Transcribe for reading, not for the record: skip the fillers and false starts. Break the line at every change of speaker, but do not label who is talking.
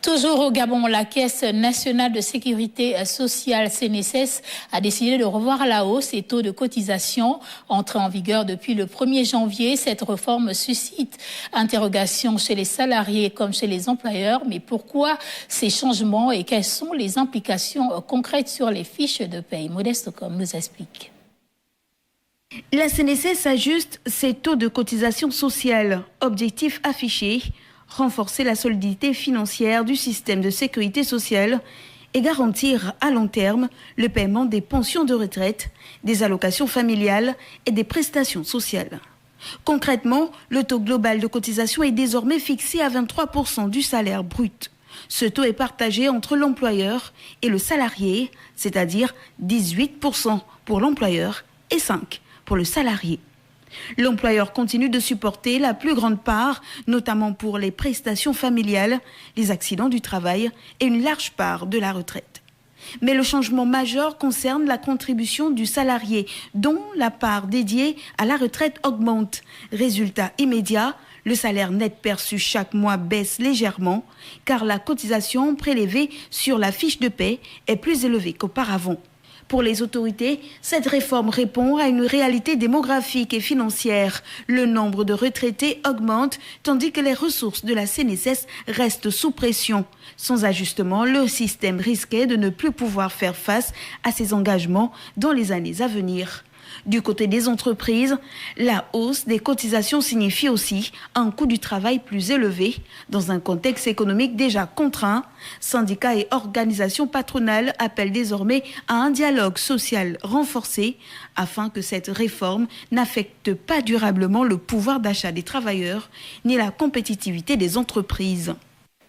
Toujours au Gabon, la Caisse nationale de sécurité sociale CNSS a décidé de revoir à la hausse les taux de cotisation entrés en vigueur depuis le 1er janvier. Cette réforme suscite interrogations chez les salariés comme chez les employeurs. Mais pourquoi ces changements et quelles sont les implications concrètes sur les fiches de paye? Modeste comme nous explique.
La CNSS ajuste ses taux de cotisation sociale. Objectif affiché: renforcer la solidité financière du système de sécurité sociale et garantir à long terme le paiement des pensions de retraite, des allocations familiales et des prestations sociales. Concrètement, le taux global de cotisation est désormais fixé à 23% du salaire brut. Ce taux est partagé entre l'employeur et le salarié, c'est-à-dire 18% pour l'employeur et 5% pour le salarié. L'employeur continue de supporter la plus grande part, notamment pour les prestations familiales, les accidents du travail et une large part de la retraite. Mais le changement majeur concerne la contribution du salarié, dont la part dédiée à la retraite augmente. Résultat immédiat, le salaire net perçu chaque mois baisse légèrement, car la cotisation prélevée sur la fiche de paie est plus élevée qu'auparavant. Pour les autorités, cette réforme répond à une réalité démographique et financière. Le nombre de retraités augmente, tandis que les ressources de la CNSS restent sous pression. Sans ajustement, le système risquait de ne plus pouvoir faire face à ses engagements dans les années à venir. Du côté des entreprises, la hausse des cotisations signifie aussi un coût du travail plus élevé. Dans un contexte économique déjà contraint, syndicats et organisations patronales appellent désormais à un dialogue social renforcé afin que cette réforme n'affecte pas durablement le pouvoir d'achat des travailleurs ni la compétitivité des entreprises.